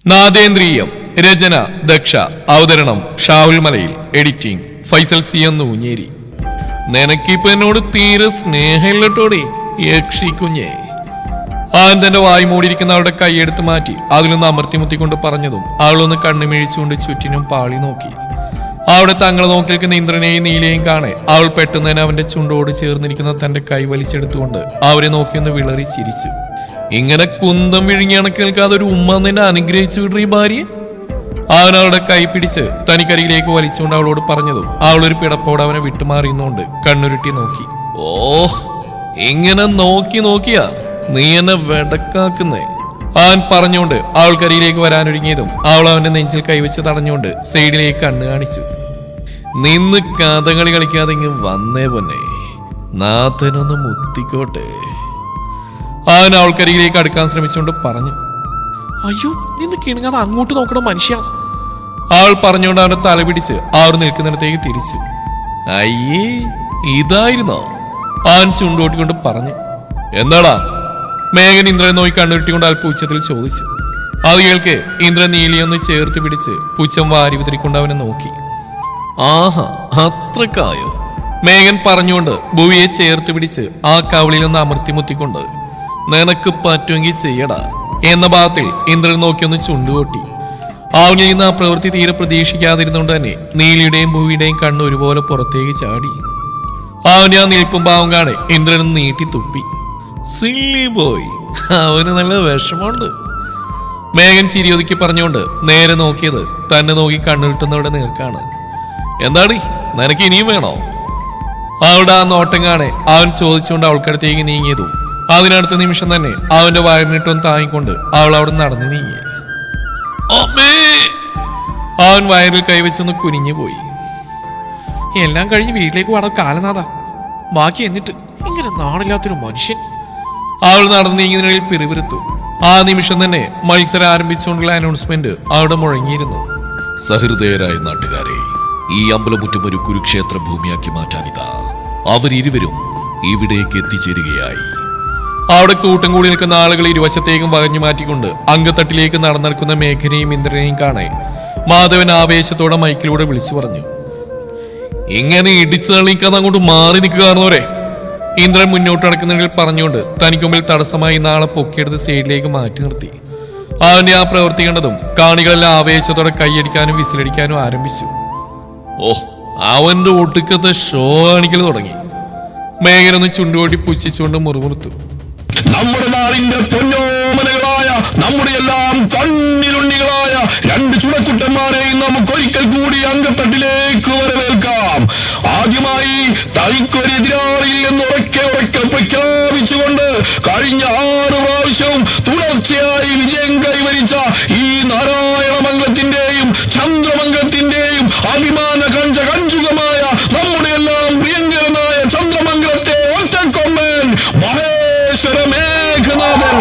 നാദേന്ദ്രിയം. രചന ദക്ഷ. അവതരണം ഷാഹുൽ മലയിൽ. Editing Faisal C എന്ന് ഊഞ്ഞേരി. നിനക്കിപ്പോ എന്നോട് തീരെ സ്നേഹമില്ലട്ടോടെ യക്ഷി കുഞ്ഞേ. അവൻ തന്റെ വായി മൂടിയിരിക്കുന്ന അവളുടെ കൈയെടുത്ത് മാറ്റി അതിലൊന്ന് അമർത്തിമുത്തിക്കൊണ്ട് പറഞ്ഞതും അവളൊന്ന് കണ്ണുമിഴിച്ചുകൊണ്ട് ചുറ്റിനും പാളി നോക്കി. അവിടെ തങ്ങളെ നോക്കി നിൽക്കുന്ന ഇന്ദ്രനെയും നീലയെയും കാണെ അവൾ പെട്ടെന്ന് തന്നെ അവന്റെ ചുണ്ടോട് ചേർന്നിരിക്കുന്ന തന്റെ കൈ വലിച്ചെടുത്തുകൊണ്ട് അവരെ നോക്കിയൊന്ന് വിളറി ചിരിച്ചു. ഇങ്ങനെ കുന്തം വിഴുങ്ങി അണക്കി നിൽക്കാതെ ഒരു ഉമ്മ നിന്നെ അനുഗ്രഹിച്ചു വിടറി ഭാര്യ. അവൻ അവളുടെ കൈ പിടിച്ച് തനിക്കരികിലേക്ക് വലിച്ചുകൊണ്ട് അവളോട് പറഞ്ഞതും അവളൊരു പിടപ്പോടെ അവനെ വിട്ടുമാറിയുന്നുകൊണ്ട് കണ്ണുരുട്ടി നോക്കി. ഓ, ഇങ്ങനെ നോക്കി നോക്കിയാ നീ എന്നെ വെടക്കാക്കുന്നേ, അവൻ പറഞ്ഞുകൊണ്ട് അവൾക്കരികിലേക്ക് വരാനൊരുങ്ങിയതും അവൾ അവന്റെ നെഞ്ചിൽ കൈവച്ച് തടഞ്ഞുകൊണ്ട് സൈഡിലേക്ക് കണ്ണ് കാണിച്ചു. നിന്ന് കഥകളി കളിക്കാതെ ഇങ്ങ് വന്നേ പൊന്നെ, നാഥനൊന്ന് മുത്തിക്കോട്ടെ. അവൻ അവൾക്കരികിലേക്ക് അടുക്കാൻ ശ്രമിച്ചുകൊണ്ട് പറഞ്ഞു. അയ്യോ, നിന്ന് കിണങ്ങാതെ അങ്ങോട്ട് നോക്കണം മനുഷ്യ. അവൾ പറഞ്ഞുകൊണ്ട് അവന്റെ തല പിടിച്ച് അവർ നിൽക്കുന്നിടത്തേക്ക് തിരിച്ചു. അയ്യേ, ഇതായിരുന്നോ? അവൻ ചുണ്ടോട്ടിക്കൊണ്ട് പറഞ്ഞു. എന്താടാ? മേഘൻ ഇന്ദ്രനെ നോക്കി കണ്ണുരുട്ടിക്കൊണ്ട് അല്പ ഉച്ചത്തിൽ ചോദിച്ചു. അത് കേൾക്കെ ഇന്ദ്രൻ നീലിയൊന്ന് ചേർത്ത് പിടിച്ച് പുച്ഛം വാരി വിതറിക്കൊണ്ട് അവനെ നോക്കി. ആഹാ, അത്രക്കായോ? മേഘൻ പറഞ്ഞുകൊണ്ട് ഭൂവിയെ ചേർത്ത് പിടിച്ച് ആ കവിളിലൊന്ന് അമർത്തി മുത്തിക്കൊണ്ട് നിനക്ക് പറ്റുമെങ്കിൽ ചെയ്യടാ എന്ന ഭാഗത്തിൽ ഇന്ദ്രൻ നോക്കിയൊന്ന് ചുണ്ടുകൊട്ടി. അവനിൽ നിന്ന് ആ പ്രവൃത്തി തീരെ പ്രതീക്ഷിക്കാതിരുന്നുകൊണ്ട് തന്നെ നീലിയുടെയും ഭൂവിയുടെയും കണ്ണ് ഒരുപോലെ പുറത്തേക്ക് ചാടി. അവന് ആ നിൽപ്പും ഭാവം കാണെ ഇന്ദ്രനും നീട്ടി തുപ്പി. സില്ലി ബോയ്, അവന് നല്ല വിഷമമുണ്ട്. മേഘൻ ചിരിയൊതുക്കി പറഞ്ഞുകൊണ്ട് നേരെ നോക്കിയത് തന്നെ നോക്കി കണ്ണുകിട്ടുന്നവിടെ നേർക്കാണ്. എന്താടി, നിനക്ക് ഇനിയും വേണോ? അവളുടെ ആ നോട്ടം കാണെ അവൻ ചോദിച്ചുകൊണ്ട് അവൾക്കടുത്തേക്ക് നീങ്ങിയതും അതിനടുത്ത നിമിഷം തന്നെ അവന്റെ വയറിനിട്ടൊന്ന് താങ്ങിക്കൊണ്ട് അവൾ അവിടെ നടന്നു നീങ്ങി. അവൻ വയറിൽ കൈവച്ചൊന്ന് കുനിഞ്ഞു പോയി. എല്ലാം കഴിഞ്ഞ് വീട്ടിലേക്ക് വാടക കാലനാഥ, ബാക്കി എന്നിട്ട് ഇങ്ങനെ നാണില്ലാത്തൊരു മനുഷ്യൻ. അവൾ നടന്നു നീങ്ങുന്നതിൽ പിറുപിറുത്തു. ആ നിമിഷം തന്നെ മത്സരം ആരംഭിച്ചുകൊണ്ടുള്ള അനൗൺസ്മെന്റ് അവിടെ മുഴങ്ങിയിരുന്നു. സഹൃദയരായ നാട്ടുകാരെ, ഈ അമ്പലമുറ്റം ഒരു കുരുക്ഷേത്ര ഭൂമിയാക്കി മാറ്റാനിതാ അവരിരുവരും ഇവിടേക്ക് എത്തിച്ചേരുകയായി. അവിടെ കൂട്ടം കൂടി നിൽക്കുന്ന ആളുകൾ ഇരുവശത്തേക്കും വകഞ്ഞു മാറ്റിക്കൊണ്ട് അങ്കത്തട്ടിലേക്ക് നടന്നെടുക്കുന്ന മേഘനെയും ഇന്ദ്രനെയും കാണെ മാധവൻ ആവേശത്തോടെ മൈക്കിലൂടെ വിളിച്ചു പറഞ്ഞു. ഇങ്ങനെ ഇടിച്ചു തള്ളിക്കാതെ അങ്ങോട്ട് മാറി നിൽക്കുകയാണെന്നവരെ. ഇന്ദ്രൻ മുന്നോട്ട് നടക്കുന്നതിൽ പറഞ്ഞുകൊണ്ട് തനിക്ക് മുമ്പിൽ തടസ്സമായി നാളെ പൊക്കിയെടുത്ത് സൈഡിലേക്ക് മാറ്റി നിർത്തി. അവന്റെ ആ പ്രവൃത്തി കണ്ടതും കാണികളെല്ലാം ആവേശത്തോടെ കൈയടിക്കാനും വിസിലടിക്കാനും ആരംഭിച്ചു. ഓ, അവന്റെ ഒടുക്കത്തെ ഷോ കാണിക്കൽ തുടങ്ങി. മേഘനൊന്ന് ചുണ്ടുകൊട്ടി പുച്ഛിച്ചുകൊണ്ട് മുറുമുറുത്തു. നമ്മുടെ നാടിന്റെ പൊന്നോമനകളായ, നമ്മുടെ എല്ലാം കണ്ണിലുണ്ണികളായ രണ്ട് ചുടക്കുട്ടന്മാരെയും നമുക്ക് ഒരിക്കൽ കൂടി അങ്കത്തട്ടിലേക്ക് വരവേൽക്കാം. ആദ്യമായി തനിക്കൊരു എതിരാളിയിൽ നിന്ന് ഉറക്കെ പ്രഖ്യാപിച്ചുകൊണ്ട് കഴിഞ്ഞ 6 പ്രാവശ്യവും തുടർച്ചയായി വിജയം കൈവരിച്ച ഈ നാരായണമംഗലത്തിന്റെയും ചന്ദ്രമംഗലത്തിന്റെയും അഭിമാന കഞ്ചുകമായ നമ്മുടെ എല്ലാം പ്രിയങ്കരനായ ചന്ദ്രമംഗലത്തെ ഒറ്റക്കൊമ്പൻ മേഘനാഥൻ.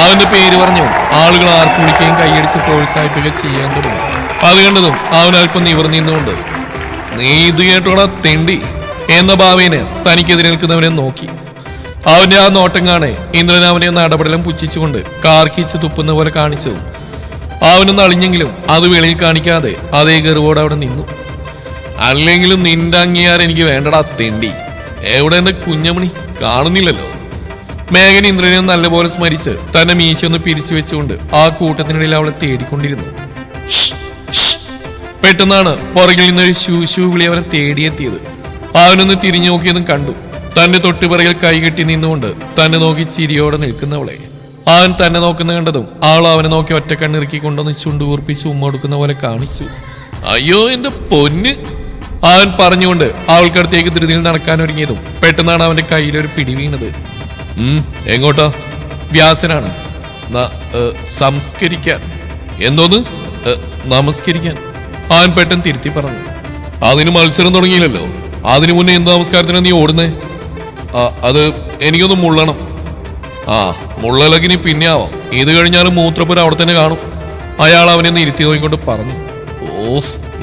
അവന്റെ പേര് പറഞ്ഞു ആളുകൾ ആർപ്പുളിക്കുകയും കൈയടിച്ച് പ്രോത്സാഹിപ്പിക്കുകയും ചെയ്യാൻ തുടങ്ങി. അത് കണ്ടതും അവൻ അല്പം നിവർന്നു നിന്നുകൊണ്ട്, നീ ഇത് കേട്ടോടാ തെണ്ടി എന്ന ഭാവേന് തനിക്കെതിരെ നിൽക്കുന്നവനെ നോക്കി. അവന്റെ ആ നോട്ടം കാണെ ഇന്ദ്രൻ അവനെ നടപടലം പുച്ഛിച്ചുകൊണ്ട് കാർക്കിച്ച് തുപ്പുന്ന പോലെ കാണിച്ചു. അവനൊന്ന് അളിഞ്ഞെങ്കിലും അത് വെളിയിൽ കാണിക്കാതെ അതേ ഗർവോടെ അവിടെ നിന്നു. അല്ലെങ്കിലും നിന്റെ അംഗീകാരം എനിക്ക് വേണ്ടടാ തെണ്ടി. എവിടെ എന്റെ കുഞ്ഞമണി കാണുന്നില്ലല്ലോ. മേഘൻ ഇന്ദ്രനെ നല്ലപോലെ സ്മരിച്ച് തന്നെ മീശയൊന്ന് പിരിച്ചു വെച്ചുകൊണ്ട് ആ കൂട്ടത്തിനിടയിൽ അവളെ തേടിക്കൊണ്ടിരുന്നു. പെട്ടെന്നാണ് പുറകിൽ നിന്നൊരു ശൂശു വിളി അവനെ തേടിയെത്തിയത്. അവനൊന്ന് തിരിഞ്ഞു നോക്കിയതും കണ്ടു തന്റെ തൊട്ടുപിറകിൽ കൈകെട്ടി നിന്നുകൊണ്ട് തന്നെ നോക്കി ചിരിയോടെ നിൽക്കുന്നവളെ. അവൻ തന്നെ നോക്കുന്ന കണ്ടതും അവൾ അവനെ നോക്കി ഒറ്റ കണ്ണിറുക്കിക്കൊണ്ടൊന്ന് ചുണ്ടുകൂർപ്പിച്ച് ഉമ്മ കൊടുക്കുന്ന പോലെ കാണിച്ചു. അയ്യോ എന്റെ പൊന്ന്, അവൻ പറഞ്ഞുകൊണ്ട് അവൾക്കടുത്തേക്ക് ധൃതിയിൽ നടക്കാൻ ഒരുങ്ങിയതും പെട്ടെന്നാണ് അവന്റെ കയ്യിലൊരു പിടി വീണത്. എങ്ങോട്ടാ? വ്യാസനാണ്. സംസ്കരിക്കാൻ. എന്തോന്ന്? നമസ്കരിക്കാൻ. അവൻ പെട്ടെന്ന് തിരുത്തി പറഞ്ഞു. അതിന് മത്സരം തുടങ്ങിയില്ലല്ലോ, അതിനു മുന്നേ എന്ത് നമസ്കാരത്തിനാ നീ ഓടുന്നേ? അത് എനിക്കൊന്ന് മുള്ളണം. മുള്ളലകിനി പിന്നെ ആവാം, ഇത് കഴിഞ്ഞാലും മൂത്രപ്പുര അവിടെ തന്നെ കാണും. അയാൾ അവനെ ഇരുത്തി നോക്കിക്കൊണ്ട് പറഞ്ഞു.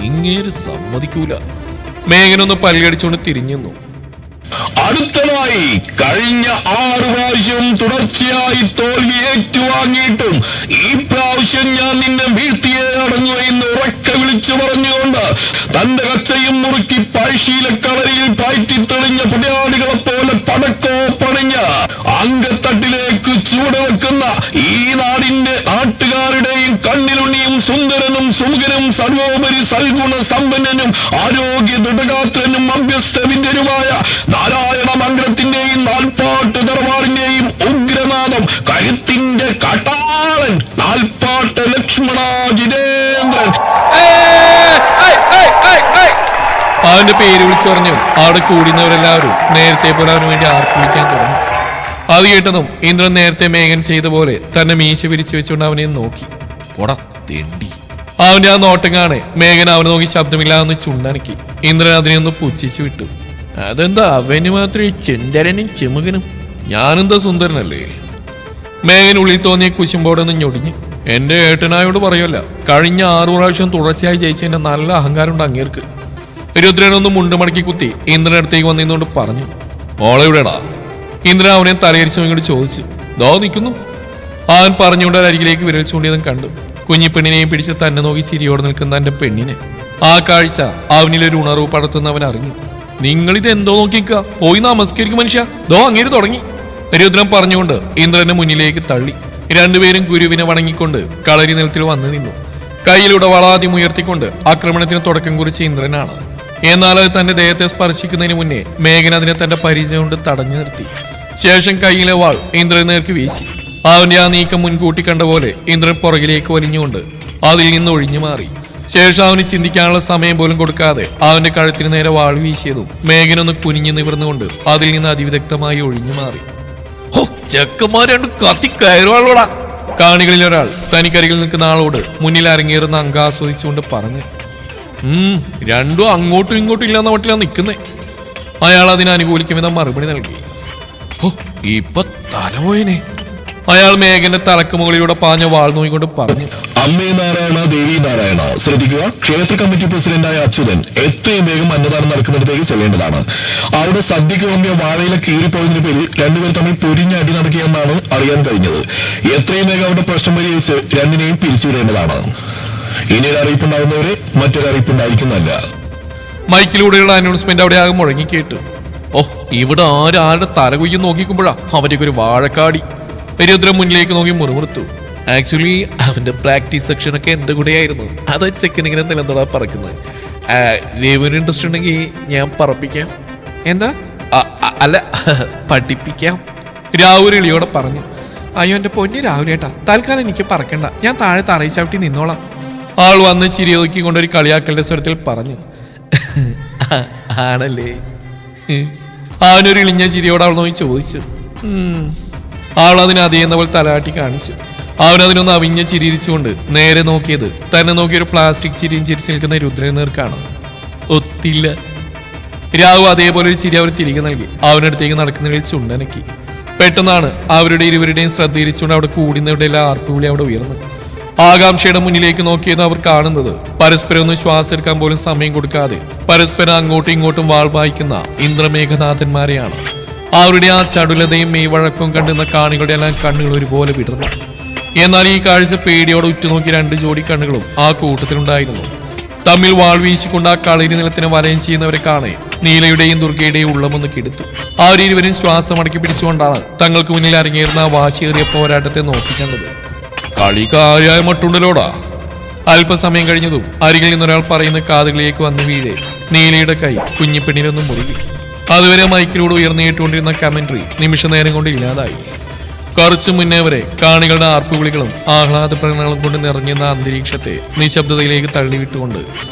ഇങ്ങേര് സമ്മതിക്കൂല. മേഘനൊന്ന് പല്ലുകടിച്ചുകൊണ്ട് തിരിഞ്ഞു. അടുത്തതായി കഴിഞ്ഞ 6 പ്രാവശ്യം തുടർച്ചയായി തോൽവി ഏറ്റുവാങ്ങിയിട്ടും ഈ പ്രാവശ്യം ഞാൻ നിന്നെ വീഴ്ത്തിയേ അടങ്ങുക എന്ന് ഉറക്കെ വിളിച്ചു പറഞ്ഞുകൊണ്ട് തന്റെ കച്ചയും മുറുക്കി പഴശീലക്കളരിയിൽ പാറ്റിത്തെളിഞ്ഞ പടയാളികളെ പോലെ പടക്കോ പണിഞ്ഞ് അങ്കത്തട്ടിലേക്ക് ചൂടുവെക്കുന്ന ഈ നാടിന്റെ നാട്ടുകാരുടെയും കണ്ണിലുണ്ണിയും സുന്ദരനും സുമുഖനും സർവോപരി സൽഗുണ സമ്പന്നനും ആരോഗ്യ ദൃഢഗാത്രനും അഭ്യസ്തവിദ്യനുമായ നാരായണ മംഗളത്തിന്റെയും നാൽപ്പാട്ട് ദർബാറിന്റെയും ഉഗ്രനാഥം കഴുത്തിന്റെ കട്ടാളൻ നാൽപ്പാട്ട് ലക്ഷ്മണ ജിതേന്ദ്രൻ. അവന്റെ പേര് വിളിച്ചു പറഞ്ഞു. അവിടെ കൂടുന്നവരെല്ലാവരും നേരത്തെ പോലെ അവന് വേണ്ടി ആർപ്പിക്കാൻ തുടങ്ങി. അത് കേട്ടതും ഇന്ദ്രൻ നേരത്തെ മേഘൻ ചെയ്ത പോലെ തന്നെ മീശ വിരിച്ചു വെച്ചുകൊണ്ട് അവനെ നോക്കി. തെണ്ടി. അവന്റെ ആ നോട്ടം കാണെ മേഘൻ അവനെ നോക്കി ശബ്ദമില്ലാന്ന് ചുണ്ടനക്കി. ഇന്ദ്രൻ അതിനെ ഒന്ന് പുച്ഛിച്ചു വിട്ടു. അതെന്താ അവന് മാത്രമേ ചുണ്ടരനും ചെമുകനും? ഞാനെന്താ സുന്ദരനല്ലേ? മേഘൻ ഉള്ളിൽ തോന്നിയ കുശുമ്പോടൊന്ന് ഞൊടിഞ്ഞു. എന്റെ ഏട്ടനായോട് പറയല്ല, കഴിഞ്ഞ 6 പ്രാവശ്യം തുടർച്ചയായി ജയിച്ചതിന്റെ നല്ല അഹങ്കാരമുണ്ട് അങ്ങേർക്ക്. രുദ്രനൊന്ന് മുണ്ടുമടക്കി കുത്തി ഇന്ദ്രൻ അടുത്തേക്ക് വന്നിരുന്നുകൊണ്ട് പറഞ്ഞു. മോളെ എവിടെടാ? ഇന്ദ്രൻ അവനെ തലയിരിച്ചു ഇങ്ങോട്ട് ചോദിച്ചു. ദോ നിൽക്കുന്നു. അവൻ പറഞ്ഞുകൊണ്ട് അരികിലേക്ക് വിരൽ ചൂണ്ടിയതും കണ്ടു. കുഞ്ഞിപ്പെണ്ണിനെയും പിടിച്ച് തന്നെ നോക്കി ചിരിയോടെ നിൽക്കുന്ന തന്റെ പെണ്ണിനെ. ആ കാഴ്ച അവനിലൊരു ഉണർവ് പടർത്തുന്നവൻ അറിഞ്ഞു. നിങ്ങളിത് എന്തോ നോക്കിക്ക, പോയി നമസ്കരിക്കും മനുഷ്യ, ദോ അങ്ങേര് തുടങ്ങി. രുദ്രൻ പറഞ്ഞുകൊണ്ട് ഇന്ദ്രന്റെ മുന്നിലേക്ക് തള്ളി. രണ്ടുപേരും ഗുരുവിനെ വണങ്ങിക്കൊണ്ട് കളരി നിലത്തിൽ വന്നു നിന്നു. കയ്യിലൂടെ വളാദ്യം ഉയർത്തിക്കൊണ്ട് ആക്രമണത്തിന് തുടക്കം കുറിച്ച ഇന്ദ്രനാണ്. എന്നാൽ അത് തന്റെ ദേഹത്തെ സ്പർശിക്കുന്നതിന് മുന്നേ മേഘൻ അതിനെ തന്റെ പരിചയം കൊണ്ട് തടഞ്ഞു നിർത്തി. ശേഷം കയ്യിലെ വാൾ ഇന്ദ്രൻ നേർക്ക് വീശി. അവന്റെ ആ നീക്കം മുൻകൂട്ടി കണ്ട പോലെ ഇന്ദ്രൻ പുറകിലേക്ക് വലിഞ്ഞുകൊണ്ട് അതിൽ നിന്ന് ഒഴിഞ്ഞു മാറി. ശേഷം അവന് ചിന്തിക്കാനുള്ള സമയം പോലും കൊടുക്കാതെ അവന്റെ കഴുത്തിന് നേരെ വാൾ വീശിയതും മേഘനൊന്ന് കുനിഞ്ഞു നിവർന്നുകൊണ്ട് അതിൽ നിന്ന് അതിവിദഗ്ധമായി ഒഴിഞ്ഞു മാറി. ചെക്കന്മാർ രണ്ട് കത്തി കയറുവാളോടാ. കാണികളിൽ ഒരാൾ തനിക്കരികിൽ നിൽക്കുന്ന ആളോട് മുന്നിൽ അരങ്ങേറുന്ന അങ്കാസ്വദിച്ചുകൊണ്ട് പറഞ്ഞു. രണ്ടും അങ്ങോട്ടും ഇങ്ങോട്ടും ഇല്ലാന്ന മട്ടിലാ നിൽക്കുന്നേ. അയാൾ അതിനെ അനുകൂലിക്കുമെന്ന മറുപടി നൽകി. ഇപ്പൊ തലപോയനെ. അയാൾ മേഘന്റെ തലക്കുമുകളിലൂടെ പാഞ്ഞ വാൾ നോക്കിക്കൊണ്ട് പറഞ്ഞു. അമ്മേ നാരായണ ദേവി നാരായണ. ശ്രദ്ധിക്കുക, ക്ഷേത്ര കമ്മിറ്റി പ്രസിഡന്റായ അച്യുതൻ എത്രയും വേഗം അന്നദാനം നടക്കുന്നിടത്തേക്ക് ചെല്ലേണ്ടതാണ്. അവിടെ സദ്യക്ക് മുമ്പേ വാഴയില കീറിപ്പോയതിന് പേരിൽ രണ്ടുപേർ തമ്മിൽ പൊരിഞ്ഞ അടി നടക്കുകയെന്നാണ് അറിയാൻ കഴിഞ്ഞത്. എത്രയും വേഗം അവിടെ പ്രശ്നം പരിഹരിച്ച് രണ്ടിനെയും പിരിച്ചുവിടേണ്ടതാണ്. ഇനിയൊരു അറിയിപ്പുണ്ടാകുന്നവരെ മറ്റൊരു അറിയിപ്പുണ്ടായിരിക്കുന്നല്ല. മൈക്കിലൂടെയുള്ള അനൗൺസ്മെന്റ് അവിടെ ആകെ മുഴങ്ങി കേട്ടു. ഇവിടെ ആരുടെ തലകുയ്യം നോക്കിക്കുമ്പോഴാ അവന്റെ ഒരു വാഴക്കാടി. രുദ്രൻ മുന്നിലേക്ക് നോക്കി മുറുമുറുത്തു. ആക്ച്വലി അവന്റെ പ്രാക്ടീസ് സെക്ഷൻ ഒക്കെ എന്റെ കൂടെയായിരുന്നു. അത് ചെക്കനിങ്ങനെ നിലന്തോടാ പറക്കുന്നത്. രേവന് ഇൻട്രസ്റ്റ് ഉണ്ടെങ്കിൽ ഞാൻ പറപ്പിക്കാം. എന്താ? അല്ല, പഠിപ്പിക്കാം. രാഹുൽ എളിയോടെ പറഞ്ഞു. അയ്യോ എന്റെ പൊന്നി രാഹുലേട്ടാ, തൽക്കാലം എനിക്ക് പറക്കണ്ട, ഞാൻ താഴെ തറയി ചവിട്ടി നിന്നോളാം. ആൾ വന്ന് ചിരി ഒതുക്കിക്കൊണ്ടൊരു കളിയാക്കലിന്റെ സ്വരത്തിൽ പറഞ്ഞു. ആണല്ലേ? അവനൊരു ഇളിഞ്ഞ ചിരിയോട് അവൾ നോക്കി ചോദിച്ചു. അവൾ അതിന് അതേന്ന പോലെ തലയാട്ടി കാണിച്ചു. അവനതിനൊന്ന് അവിഞ്ഞ ചിരിച്ചുകൊണ്ട് നേരെ നോക്കിയത് തന്നെ നോക്കിയൊരു പ്ലാസ്റ്റിക് ചിരിയും ചിരിച്ചു നിൽക്കുന്ന രുദ്രൻ നേർക്കാണ്. ഒത്തില്ല. രാഹു അതേപോലെ ഒരു ചിരി അവർ തിരികെ നൽകി അവനടുത്തേക്ക് നടക്കുന്നതിൽ ചുണ്ടനക്കി. പെട്ടെന്നാണ് അവരുടെ ഇരുവരുടെയും ശ്രദ്ധ തിരിച്ചുകൊണ്ട് അവിടെ കൂടുന്നവരുടെ എല്ലാ ആർപ്പുവിളി അവിടെ ഉയർന്നു. ആകാംക്ഷയുടെ മുന്നിലേക്ക് നോക്കിയത് അവർ കാണുന്നത് പരസ്പരം ഒന്ന് ശ്വാസം എടുക്കാൻ പോലും സമയം കൊടുക്കാതെ പരസ്പരം അങ്ങോട്ടും ഇങ്ങോട്ടും വാൾ വായിക്കുന്ന ഇന്ദ്രമേഘനാഥന്മാരെയാണ്. അവരുടെ ആ ചടുലതയും മെയ്വഴക്കവും കണ്ടുന്ന കാണികളുടെ എല്ലാം കണ്ണുകൾ ഒരുപോലെ വിടർന്നു. എന്നാൽ ഈ കാഴ്ച പേടിയോടെ ഉറ്റുനോക്കി 2 ജോഡി കണ്ണുകളും ആ കൂട്ടത്തിലുണ്ടായിരുന്നു. തമ്മിൽ വാൾ വീശിക്കൊണ്ട് ആ കളരി നിലത്തിന് വലയം ചെയ്യുന്നവരെ കാണെ നീലയുടെയും ദുർഗയുടെയും ഉള്ളമൊന്ന് കിടുത്തു. അവരിരുവരും ശ്വാസം അടക്കി പിടിച്ചുകൊണ്ടാണ് തങ്ങൾക്ക് മുന്നിൽ അരങ്ങേറുന്ന ആ വാശിയേറിയ പോരാട്ടത്തെ നോക്കിക്കണ്ടത്. കളി കാര്യമായ മട്ടുണ്ടല്ലോടാ. അല്പസമയം കഴിഞ്ഞതും അരികിൽ നിന്നൊരാൾ പറയുന്ന കാതുകളിലേക്ക് വന്നു വീഴെ നീലയുടെ കൈ കുഞ്ഞിപ്പെണ്ണിനൊന്നും മുറുകി. അതുവരെ മൈക്കിലൂടെ ഉയർന്നേറ്റുകൊണ്ടിരുന്ന കമന്ററി നിമിഷ നേരം കൊണ്ട് ഇല്ലാതായി. കുറച്ചു മുന്നേ വരെ കാണികളുടെ ആർപ്പുവിളികളും ആഹ്ലാദ പ്രകടനങ്ങളും കൊണ്ട് നിറഞ്ഞിരുന്ന അന്തരീക്ഷത്തെ നിശബ്ദതയിലേക്ക് തള്ളിവിട്ടുകൊണ്ട്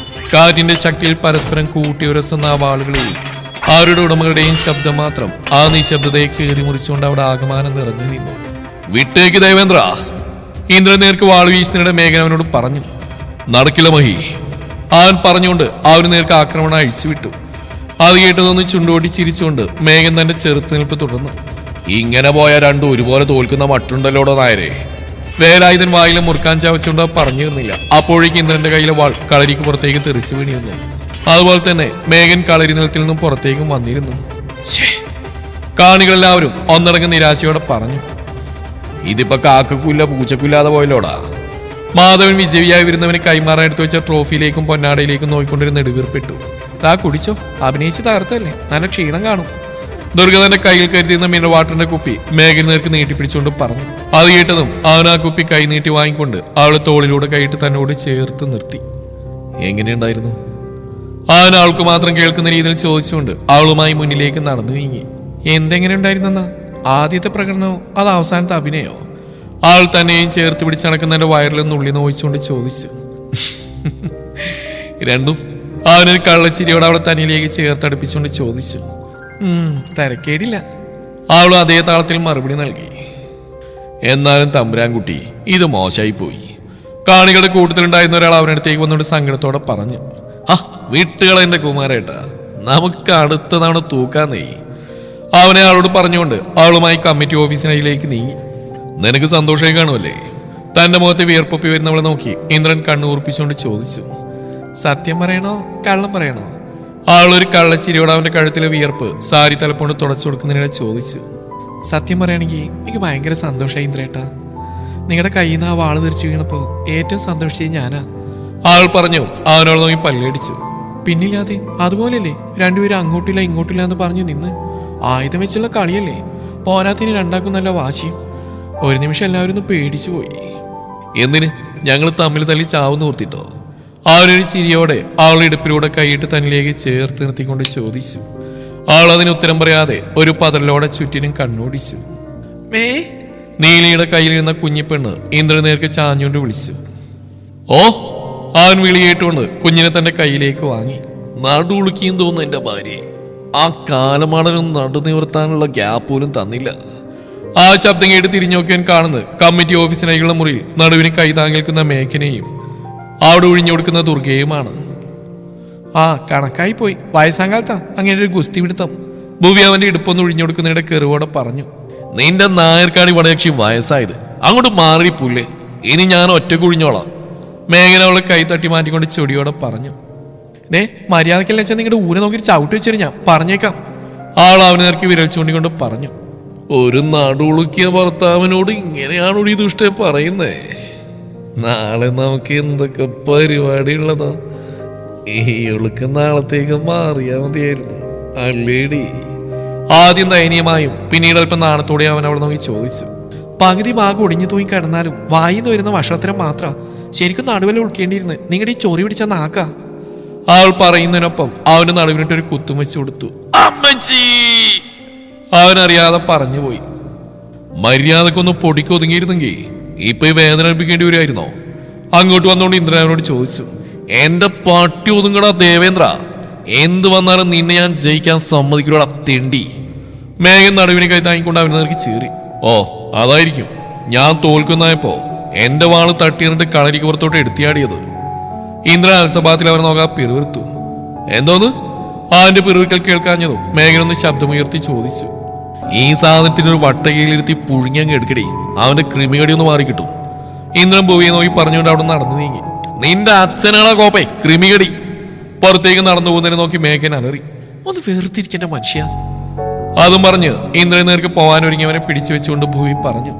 കാറ്റിന്റെ ശക്തിയിൽ പരസ്പരം കൂട്ടിയുരസുന്ന ആ വാളുകളെയും അവരുടെ ഉടമകളുടെയും ശബ്ദം മാത്രം ആ നിശബ്ദതയെ കീറി മുറിച്ചുകൊണ്ട് അവിടെ ആകമാനം നിറഞ്ഞു നിന്നു. വിട്ടേക്ക് ദേവേന്ദ്ര. ഇന്ദ്രൻ നേർക്ക് വാൾ വീശുന്നതിനിടെ മേഘൻ അവനോട് പറഞ്ഞു. നടക്കില്ല മഹി. അവൻ പറഞ്ഞുകൊണ്ട് അവന് നേർക്ക് ആക്രമണം അഴിച്ചുവിട്ടു. അത് കേട്ടതൊന്ന് ചുണ്ടോട്ടി ചിരിച്ചുകൊണ്ട് മേഘൻ തന്റെ ചെറുത്തുനിൽപ്പ് തുടർന്നു. ഇങ്ങനെ പോയ രണ്ടും ഒരുപോലെ തോൽക്കുന്ന മട്ടുണ്ടല്ലോടോ നായരെ. വേലായുധൻ വായിലും മുറുക്കാൻ ചവച്ചുകൊണ്ട് പറഞ്ഞു തീർന്നില്ല. അപ്പോഴേക്ക് ഇന്ദ്രന്റെ കയ്യിലെ വാൾ കളരിക്ക് പുറത്തേക്ക് തെറിച്ചു വീണിരുന്നു. അതുപോലെ തന്നെ മേഘൻ കളരി നിലത്തിൽ നിന്നും പുറത്തേക്കും വന്നിരുന്നു. കാണികളെല്ലാവരും ഒന്നടങ്ക നിരാശയോടെ പറഞ്ഞു. ഇതിപ്പോ കാക്കക്കുല്ല പൂച്ചക്കുല്ലാതെ പോയല്ലോടാ. മാധവൻ വിജയിയായി വരുന്നവന് കൈമാറാൻ എടുത്തു വെച്ച ട്രോഫിയിലേക്കും പൊന്നാടയിലേക്കും നോക്കിക്കൊണ്ടിരുന്ന നെടുവീർപ്പെട്ടു. താ കുടിച്ചോ, അഭിനയിച്ച് തകർത്തല്ലേ, നല്ല ക്ഷീണം കാണും. ദുർഗ തന്റെ കയ്യിൽ കരുതിയിരുന്ന മിനറൽ വാട്ടറിന്റെ കുപ്പി മേഘൻ നേർക്ക് നീട്ടിപ്പിടിച്ചുകൊണ്ട് പറഞ്ഞു. അത് കേട്ടതും അവൻ ആ കുപ്പി കൈ നീട്ടി വാങ്ങിക്കൊണ്ട് അവളെ തോളിലൂടെ കൈയിട്ട് തന്നോട് ചേർത്ത് നിർത്തി. എങ്ങനെയുണ്ടായിരുന്നു? അവൻ അവൾക്ക് മാത്രം കേൾക്കുന്ന രീതിയിൽ ചോദിച്ചുകൊണ്ട് അവളുമായി മുന്നിലേക്ക് നടന്നു നീങ്ങി. എന്തെങ്ങനെ ഉണ്ടായിരുന്നെന്നാ? ആദ്യത്തെ പ്രകടനമോ അത് അവസാനത്തെ അഭിനയോ? അവൾ തന്നെയും ചേർത്ത് പിടിച്ചടക്കുന്നതിന്റെ വയറിൽ നുള്ളി നോയിച്ചുകൊണ്ട് ചോദിച്ചു. രണ്ടും. അവനൊരു കള്ളച്ചിരിയോടെ അവളെ തന്നിലേക്ക് ചേർത്തടുപ്പിച്ചുകൊണ്ട് ചോദിച്ചു. തിരക്കേടില്ല. അവളും അതേ താളത്തിൽ മറുപടി നൽകി. എന്നാലും തമ്പുരാൻകുട്ടി, ഇത് മോശമായി പോയി. കാണികളുടെ കൂട്ടത്തിലുണ്ടായിരുന്ന ഒരാൾ അവനടുത്തേക്ക് വന്നുകൊണ്ട് സങ്കടത്തോടെ പറഞ്ഞു. വീട്ടുകളെന്റെ കുമാരേട്ടാ, നമുക്ക് അടുത്ത തവണ തൂക്കാന്നേ. അവനെ അവളോട് പറഞ്ഞുകൊണ്ട് അവളുമായി കമ്മിറ്റി ഓഫീസിനയിലേക്ക് നീങ്ങി. നിനക്ക് സന്തോഷമായി കാണുമല്ലേ? തന്റെ മുഖത്തെ വിയർപ്പൊപ്പി വരുന്നവളെ നോക്കി ഇന്ദ്രൻ കണ്ണൂർപ്പിച്ചുകൊണ്ട് ചോദിച്ചു. സത്യം പറയണോ കള്ളം പറയണോ? ആളൊരു കള്ളച്ചിരിയോട് അവന്റെ കഴുത്തിലെ വിയർപ്പ് സാരി തലപ്പോണ്ട് തുടച്ചു കൊടുക്കുന്നതിനിടെ ചോദിച്ചു. സത്യം പറയുകയാണെങ്കിൽ എനിക്ക് ഭയങ്കര സന്തോഷമായി ഇന്ദ്രേട്ടാ. നിങ്ങളുടെ കയ്യിൽ നിന്ന് ആ വാള് തെറിച്ചു വീണപ്പോ ഏറ്റവും സന്തോഷിച്ചത് ഞാനാ. ആൾ പറഞ്ഞു. അവനോട് നോക്കി പല്ലടിച്ചു. പിന്നില്ലാതെ അതുപോലെയല്ലേ രണ്ടുപേരും അങ്ങോട്ടില്ല ഇങ്ങോട്ടില്ല എന്ന് പറഞ്ഞു നിന്ന്. ആയുധം വെച്ചുള്ള കളിയല്ലേ, പോരാത്തിന് രണ്ടാക്കും നല്ല വാശിയും. ഒരു നിമിഷം എല്ലാവരും ഒന്ന് പേടിച്ചു പോയി. എന്തിന്? ഞങ്ങൾ തമ്മിൽ തല്ലി ചാവുന്ന ഓർത്തിട്ടോ? അവരൊരു ചിരിയോടെ അവളുടെ ഇടുപ്പിലൂടെ കൈയിട്ട് തന്നിലേക്ക് ചേർത്ത് നിർത്തിക്കൊണ്ട് ചോദിച്ചു. അവൾ അതിന് ഉത്തരം പറയാതെ ഒരു പതലോടെ ചുറ്റിനും കണ്ണോടിച്ചു. മേ നീലിയുടെ കയ്യിലിരുന്ന കുഞ്ഞിപ്പെണ്ണ് ഇന്ദ്രൻ നേർക്ക് ചാഞ്ഞുകൊണ്ട് വിളിച്ചു. ഓ! അവൻ വിളി കേട്ടുകൊണ്ട് കുഞ്ഞിനെ തന്റെ കയ്യിലേക്ക് വാങ്ങി. നടുവുളുക്കിയും തോന്നുന്നു എന്റെ ഭാര്യയെ. ആ കാലമാടനും നടുനിവർത്താനുള്ള ഗ്യാപ്പ് പോലും തന്നില്ല. ആ ശബ്ദം കേട്ട് തിരിഞ്ഞു നോക്കിയാൻ കാണുന്നത് കമ്മിറ്റി ഓഫീസിനായുള്ള മുറിയിൽ നടുവിന് കൈതാങ്ങി നിൽക്കുന്ന മേഘനെയും അവിടെ ഒഴിഞ്ഞു കൊടുക്കുന്ന ദുർഗയുമാണ്. കണക്കായി പോയി. വയസ്സാങ്കാലത്താ അങ്ങനെ ഒരു ഗുസ്തി പിടുത്തം. ഭൂവി അവന്റെ ഇടുപ്പൊന്ന് ഒഴിഞ്ഞു കൊടുക്കുന്നതിന്റെ കെറുവോടെ പറഞ്ഞു. നിന്റെ നായർക്കാടി വടയക്ഷി വയസ്സായത് അങ്ങോട്ട് മാറി പുല്ലേ. ഇനി ഞാൻ ഒറ്റ കുഴിഞ്ഞോളാം. മേഘന അവളെ കൈ തട്ടി മാറ്റിക്കൊണ്ട് ചൊടിയോടെ പറഞ്ഞു. മര്യാദക്കല്ല വെച്ചാൽ നിങ്ങളുടെ ഊരെ നോക്കി ചവിട്ടി വെച്ചിട്ട് ഞാൻ പറഞ്ഞേക്കാം. ആൾ അവനെ നേർക്ക് വിരൽ ചൂണ്ടിക്കൊണ്ട് പറഞ്ഞു. ഒരു നടുളുക്കിയ ഭർത്താവിനോട് ഇങ്ങനെയാണോ ഈ ദുഷ്ട പറയുന്നേ? നാളെ നമുക്ക് എന്തൊക്കെ പരിപാടി ഉള്ളതാ. ഈ ഒളുക്ക് നാളത്തേക്ക് മാറിയാ മതിയായിരുന്നു അല്ലേടി? ആദ്യം ദയനീയമായും പിന്നീട് അല്പം നാണത്തോടെ അവൻ അവളെ നോക്കി ചോദിച്ചു. പകുതി ഭാഗം ഒടിഞ്ഞു തൂങ്ങി കിടന്നാലും വായിന്ന് വരുന്ന ഭക്ഷണത്തിനും മാത്രം ശരിക്കും നടുവിൽ ഉൾക്കേണ്ടിയിരുന്ന് നിങ്ങളുടെ ഈ ചൊറി പിടിച്ച നാക്ക. അവൾ പറയുന്നതിനൊപ്പം അവന്റെ നടുവിനിട്ടൊരു കുത്തും വെച്ചു കൊടുത്തു. അമ്മച്ചി! അവനറിയാതെ പറഞ്ഞുപോയി. മര്യാദക്കൊന്ന് പൊടിക്കൊതുങ്ങിയിരുന്നെങ്കിൽ ഇപ്പൊ ഈ വേദന അനുഭവിക്കേണ്ടി വരുമായിരുന്നോ? അങ്ങോട്ട് വന്നുകൊണ്ട് ഇന്ദ്രൻ അവനോട് ചോദിച്ചു. എന്റെ പട്ടി ഒതുങ്ങടാ ദേവേന്ദ്ര, എന്ത് വന്നാലും നിന്നെ ഞാൻ ജയിക്കാൻ സമ്മതിക്കൂടാ തെണ്ടി. മേഘൻ നടുവിനെ കൈ താങ്ങിക്കൊണ്ട് അവനെ നേർക്ക് ചീറി. ഓ, അതായിരിക്കും ഞാൻ തോൽക്കുന്നതായപ്പോ എന്റെ വാള് തട്ടിയിരുന്നിട്ട് കളരിക്ക് പുറത്തോട്ട് എടുത്തിയാടിയത്. ഇന്ദ്രൻ അൽസഭാത്തിൽ അവനെ നോക്കാ പിറുവിർത്തു. എന്തോന്ന്? അവന്റെ പിറുവിക്കൽ കേൾക്കാഞ്ഞതോ മേഘനൊന്ന് ശബ്ദമുയർത്തി ചോദിച്ചു. ഈ സാധനത്തിനൊരു വട്ടകയിലിരുത്തി പുഴുങ്ങിയങ്ങ് എടുക്കടി, അവന്റെ ക്രിമികടി ഒന്ന് മാറി കിട്ടും. ഇന്ദ്രൻ ഭൂവിയെ നോക്കി പറഞ്ഞുകൊണ്ട് അവിടെ നടന്നു നീങ്ങി. നിന്റെ അച്ഛനാളാ കോപ്പേ ക്രിമികടി. പുറത്തേക്ക് നടന്നു പോകുന്നതിനെ നോക്കി മേഘൻ അലറി. ഒന്ന് വേർതിരിക്കേണ്ട മനുഷ്യ. അതും പറഞ്ഞ് ഇന്ദ്രൻ നേർക്ക് പോവാൻ ഒരുങ്ങിയവനെ പിടിച്ചു വെച്ചുകൊണ്ട് ഭൂവി പറഞ്ഞു.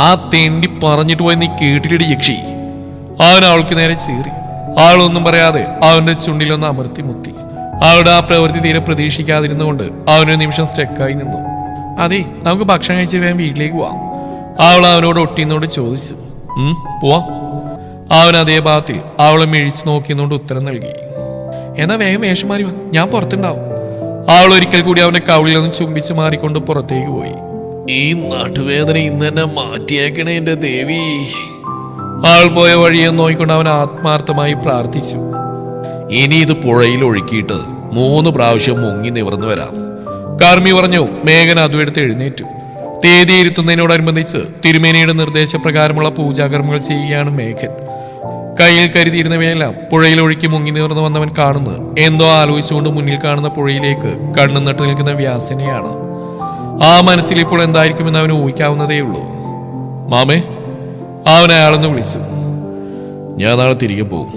ആ തെണ്ടി പറഞ്ഞിട്ട് പോയി നീ കേട്ടിലടി യക്ഷി. അവൻ അവൾക്ക് നേരെ ചീറി. ആളൊന്നും പറയാതെ അവന്റെ ചുണ്ടിലൊന്ന് അമർത്തി മുത്തി. അവളുടെ ആ പ്രവൃത്തി തീരെ പ്രതീക്ഷിക്കാതിരുന്നുകൊണ്ട് അവനൊരു നിമിഷം സ്റ്റെക്കായി നിന്നു. അതെ, നമുക്ക് ഭക്ഷണം കഴിച്ച് വേഗം വീട്ടിലേക്ക് പോവാം. അവൾ അവനോട് ഒട്ടിന്നോട് ചോദിച്ചു. പോവാം. അവൻ അതേ ഭാഗത്തിൽ അവളെ മിഴിച്ചു നോക്കിയെന്നുകൊണ്ട് ഉത്തരം നൽകി. എന്നാ വേഗം വേഷം മാറി വാ, ഞാൻ പുറത്തുണ്ടാവും. അവൾ ഒരിക്കൽ കൂടി അവന്റെ കവിളിലൊന്ന് ചുംബിച്ച് മാറിക്കൊണ്ട് പുറത്തേക്ക് പോയി. ഈ നടുവേദന ഇന്ന് തന്നെ മാറ്റിയേക്കണേ എന്റെ ദേവി. ആൾ പോയ വഴിയെ നോക്കിക്കൊണ്ട് അവൻ ആത്മാർത്ഥമായി പ്രാർത്ഥിച്ചു. ഇനി ഇത് പുഴയിൽ ഒഴുക്കിയിട്ട് 3 പ്രാവശ്യം മുങ്ങി നിവർന്നു വരാം. കർമ്മി പറഞ്ഞു. മേഘൻ അതും എടുത്ത് എഴുന്നേറ്റു. തീയതി ഇരുത്തുന്നതിനോടനുബന്ധിച്ച് തിരുമേനിയുടെ നിർദ്ദേശപ്രകാരമുള്ള പൂജാകർമ്മങ്ങൾ ചെയ്യുകയാണ് മേഘൻ. കയ്യിൽ കരുതിയിരുന്നവയെല്ലാം പുഴയിൽ ഒഴുക്കി മുങ്ങി നിവർന്നു വന്നവൻ കാണുന്നത് എന്തോ ആലോചിച്ചുകൊണ്ട് മുന്നിൽ കാണുന്ന പുഴയിലേക്ക് കണ്ണും നട്ടു നിൽക്കുന്ന വ്യാസനെയാണ്. ആ മനസ്സിൽ ഇപ്പോൾ എന്തായിരിക്കുമെന്ന് അവന് ഊഹിക്കാവുന്നതേ ഉള്ളൂ. മാമേ, അവൻ അയാളൊന്ന് വിളിച്ചു. ഞാൻ നാളെ തിരികെ പോകും.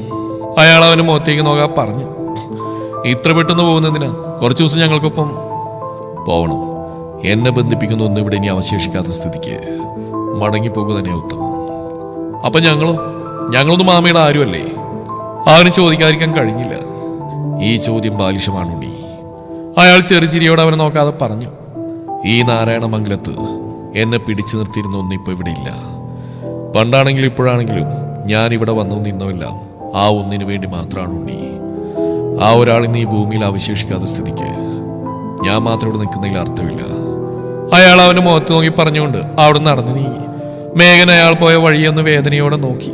അയാൾ അവന്റെ മുഖത്തേക്ക് നോക്കാൻ പറഞ്ഞു. ഇത്ര പെട്ടെന്ന് പോകുന്നതിനാ? കുറച്ചു ദിവസം ഞങ്ങൾക്കൊപ്പം പോകണം. എന്നെ ബന്ധിപ്പിക്കുന്ന ഒന്നും ഇവിടെ ഇനി അവശേഷിക്കാത്ത സ്ഥിതിക്ക് മടങ്ങിപ്പോകുക തന്നെ ഉത്തമം. അപ്പൊ ഞങ്ങളൊന്നും മാമയുടെ ആരുമല്ലേ? അവന് ചോദിക്കാതിരിക്കാൻ കഴിഞ്ഞില്ല. ഈ ചോദ്യം ബാലിശമാണുണ്ണി. അയാൾ ചെറുചിരിയോടെ അവനെ നോക്കാതെ പറഞ്ഞു. ഈ നാരായണമംഗലത്ത് എന്നെ പിടിച്ചു നിർത്തിയിരുന്ന ഒന്നും ഇപ്പൊ ഇവിടെ ഇല്ല. പണ്ടാണെങ്കിലും ഇപ്പോഴാണെങ്കിലും ഞാൻ ഇവിടെ വന്നു നിന്നോല്ലാം ആ ഒന്നിനു വേണ്ടി മാത്രമാണ് ഉണ്ണി. ആ ഒരാൾ ഇന്ന് ഈ ഭൂമിയിൽ അവശേഷിക്കാത്ത സ്ഥിതിക്ക് ഞാൻ മാത്രം ഇവിടെ നിൽക്കുന്നതിൽ അർത്ഥമില്ല. അയാൾ അവന്റെ മുഖത്ത് നോക്കി പറഞ്ഞുകൊണ്ട് അവിടെ നടന്നു നീങ്ങി. മേഘൻ അയാൾ പോയ വഴിയൊന്ന് വേദനയോടെ നോക്കി.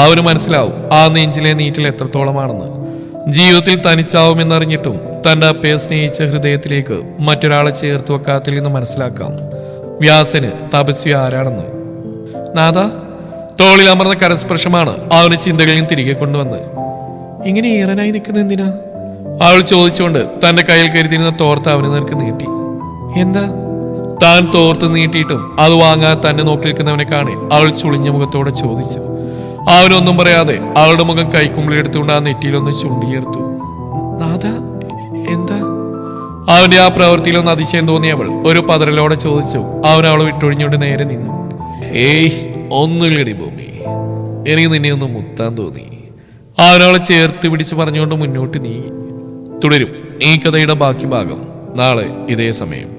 അവന് മനസ്സിലാവും ആ നെഞ്ചിലെ നീറ്റിൽ എത്രത്തോളമാണെന്ന്. ജീവിതത്തിൽ തനിച്ചാവുമെന്നറിഞ്ഞിട്ടും തന്റെ അപ്പയെ സ്നേഹിച്ച ഹൃദയത്തിലേക്ക് മറ്റൊരാളെ ചേർത്ത് വെക്കാത്തിൽ നിന്ന് മനസ്സിലാക്കാം വ്യാസന് തപസ്വി ആരാണെന്ന്. നാഥ, തോളിൽ അമർന്ന കരസ്പർശമാണ് അവന് ചിന്തകളിൽ തിരികെ കൊണ്ടുവന്ന്. ഇങ്ങനെ ഈറനായി നിൽക്കുന്ന എന്തിനാ? അവൾ ചോദിച്ചുകൊണ്ട് തന്റെ കയ്യിൽ കരുതിയിരുന്ന തോർത്ത് അവന് നേർക്ക് നീട്ടി. എന്താ? താൻ തോർത്ത് നീട്ടിയിട്ടും അത് വാങ്ങാൻ തന്നെ നോക്കി നിൽക്കുന്നവനെ കാണി അവൾ ചുളിഞ്ഞ മുഖത്തോടെ ചോദിച്ചു. അവനൊന്നും പറയാതെ അവളുടെ മുഖം കൈക്കുമ്പിളെടുത്തുകൊണ്ട് ആ നെറ്റിയിലൊന്ന് ചുണ്ടിയേർത്തു. നാഥ, എന്താ? അവന്റെ ആ പ്രവൃത്തിയിലൊന്ന് അതിശയം തോന്നിയവൾ ഒരു പതറലോടെ ചോദിച്ചു. അവൻ അവളെ വിട്ടൊഴിഞ്ഞുകൊണ്ട് നേരെ നിന്നു. ഏയ്, ഒന്നുമില്ലടി ഭൂമി, എനിക്ക് നിന്നെ ഒന്ന് മുത്താൻ തോന്നി. അവനവളെ ചേർത്ത് പിടിച്ച് പറഞ്ഞുകൊണ്ട് മുന്നോട്ട് നീങ്ങി. തുടരും ഈ കഥയുടെ ബാക്കി ഭാഗം നാളെ ഇതേ സമയം.